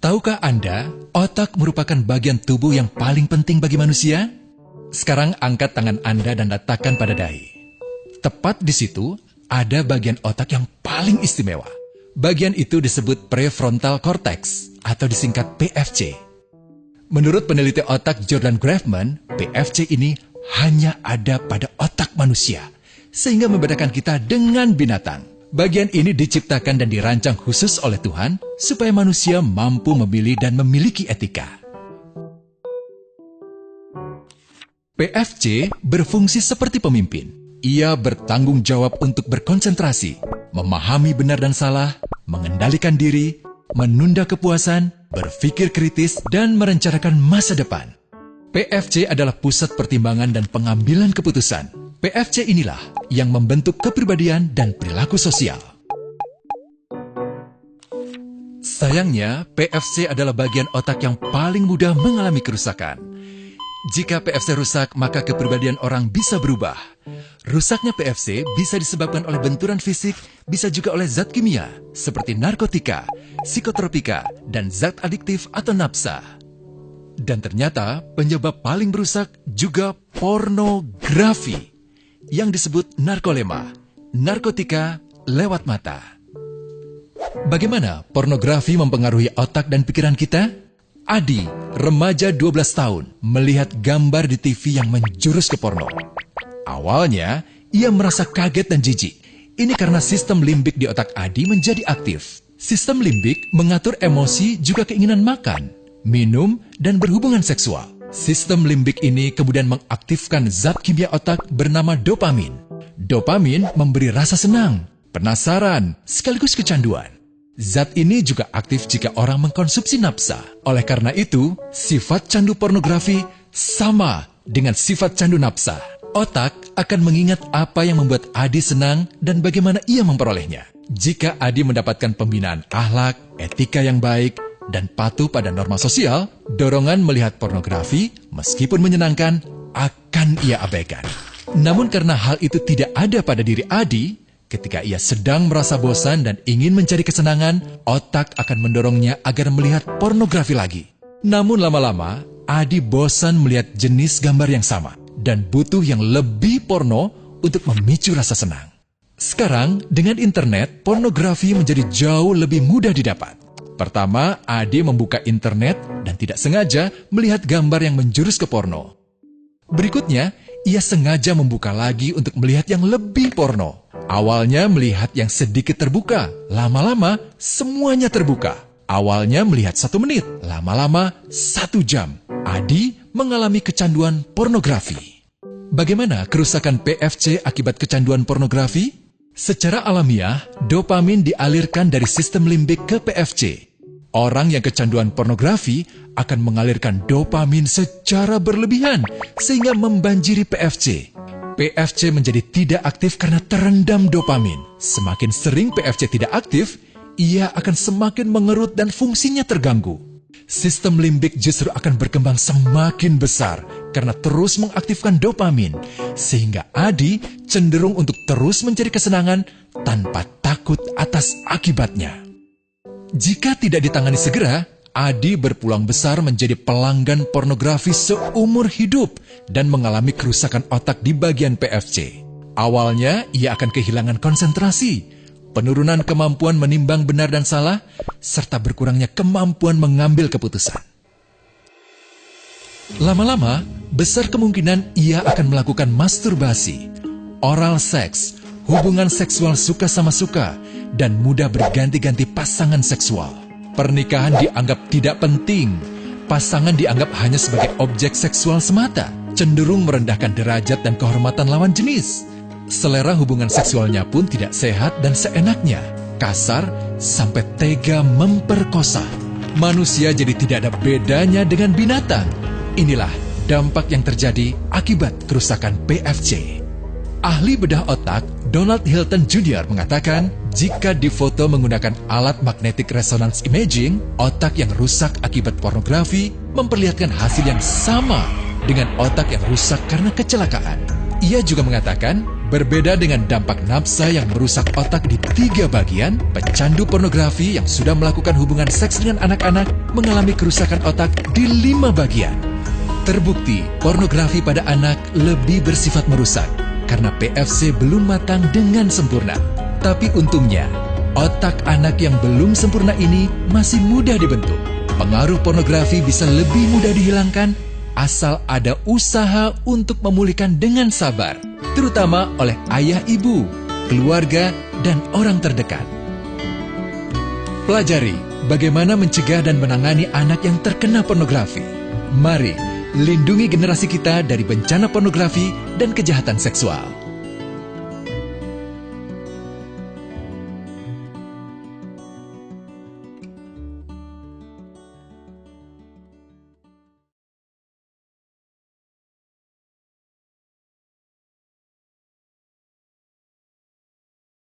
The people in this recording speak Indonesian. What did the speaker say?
Tahukah Anda, otak merupakan bagian tubuh yang paling penting bagi manusia? Sekarang angkat tangan Anda dan letakkan pada dahi. Tepat di situ, ada bagian otak yang paling istimewa. Bagian itu disebut prefrontal cortex atau disingkat PFC. Menurut peneliti otak Jordan Grafman, PFC ini hanya ada pada otak manusia, sehingga membedakan kita dengan binatang. Bagian ini diciptakan dan dirancang khusus oleh Tuhan supaya manusia mampu memilih dan memiliki etika. PFC berfungsi seperti pemimpin. Ia bertanggung jawab untuk berkonsentrasi, memahami benar dan salah, mengendalikan diri, menunda kepuasan, berpikir kritis, dan merencanakan masa depan. PFC adalah pusat pertimbangan dan pengambilan keputusan. PFC inilah yang membentuk kepribadian dan perilaku sosial. Sayangnya, PFC adalah bagian otak yang paling mudah mengalami kerusakan. Jika PFC rusak, maka kepribadian orang bisa berubah. Rusaknya PFC bisa disebabkan oleh benturan fisik, bisa juga oleh zat kimia, seperti narkotika, psikotropika, dan zat adiktif atau nafsa. Dan ternyata penyebab paling merusak juga pornografi, yang disebut narkolema, narkotika lewat mata. Bagaimana pornografi mempengaruhi otak dan pikiran kita? Adi, remaja 12 tahun, melihat gambar di TV yang menjurus ke porno. Awalnya, ia merasa kaget dan jijik. Ini karena sistem limbik di otak Adi menjadi aktif. Sistem limbik mengatur emosi juga keinginan makan, minum, dan berhubungan seksual. Sistem limbik ini kemudian mengaktifkan zat kimia otak bernama dopamin. Dopamin memberi rasa senang, penasaran, sekaligus kecanduan. Zat ini juga aktif jika orang mengkonsumsi nafsa. Oleh karena itu, sifat candu pornografi sama dengan sifat candu nafsa. Otak akan mengingat apa yang membuat Adi senang dan bagaimana ia memperolehnya. Jika Adi mendapatkan pembinaan akhlak, etika yang baik, dan patuh pada norma sosial, dorongan melihat pornografi, meskipun menyenangkan, akan ia abaikan. Namun karena hal itu tidak ada pada diri Adi, ketika ia sedang merasa bosan dan ingin mencari kesenangan, otak akan mendorongnya agar melihat pornografi lagi. Namun lama-lama, Adi bosan melihat jenis gambar yang sama, dan butuh yang lebih porno untuk memicu rasa senang. Sekarang, dengan internet, pornografi menjadi jauh lebih mudah didapat. Pertama, Adi membuka internet dan tidak sengaja melihat gambar yang menjurus ke porno. Berikutnya, ia sengaja membuka lagi untuk melihat yang lebih porno. Awalnya melihat yang sedikit terbuka, lama-lama semuanya terbuka. Awalnya melihat 1 menit, lama-lama 1 jam. Adi mengalami kecanduan pornografi. Bagaimana kerusakan PFC akibat kecanduan pornografi? Secara alamiah, dopamin dialirkan dari sistem limbik ke PFC. Orang yang kecanduan pornografi akan mengalirkan dopamin secara berlebihan sehingga membanjiri PFC. PFC menjadi tidak aktif karena terendam dopamin. Semakin sering PFC tidak aktif, ia akan semakin mengerut dan fungsinya terganggu. Sistem limbik justru akan berkembang semakin besar karena terus mengaktifkan dopamin, sehingga Adi cenderung untuk terus mencari kesenangan tanpa takut atas akibatnya. Jika tidak ditangani segera, Adi berpeluang besar menjadi pelanggan pornografi seumur hidup dan mengalami kerusakan otak di bagian PFC. Awalnya, ia akan kehilangan konsentrasi, penurunan kemampuan menimbang benar dan salah, serta berkurangnya kemampuan mengambil keputusan. Lama-lama, besar kemungkinan ia akan melakukan masturbasi, oral seks, hubungan seksual suka sama suka, dan mudah berganti-ganti pasangan seksual. Pernikahan dianggap tidak penting. Pasangan dianggap hanya sebagai objek seksual semata, cenderung merendahkan derajat dan kehormatan lawan jenis. Selera hubungan seksualnya pun tidak sehat dan seenaknya, kasar sampai tega memperkosa. Manusia jadi tidak ada bedanya dengan binatang. Inilah dampak yang terjadi akibat kerusakan PFC. Ahli bedah otak Donald Hilton Jr. mengatakan, jika difoto menggunakan alat magnetic resonance imaging, otak yang rusak akibat pornografi memperlihatkan hasil yang sama dengan otak yang rusak karena kecelakaan. Ia juga mengatakan, Berbeda dengan dampak nafsa yang merusak otak di 3 bagian, pecandu pornografi yang sudah melakukan hubungan seks dengan anak-anak mengalami kerusakan otak di 5 bagian. Terbukti, pornografi pada anak lebih bersifat merusak karena PFC belum matang dengan sempurna. Tapi untungnya, otak anak yang belum sempurna ini masih mudah dibentuk. Pengaruh pornografi bisa lebih mudah dihilangkan asal ada usaha untuk memulihkan dengan sabar, terutama oleh ayah ibu, keluarga, dan orang terdekat. Pelajari bagaimana mencegah dan menangani anak yang terkena pornografi. Mari lindungi generasi kita dari bencana pornografi dan kejahatan seksual.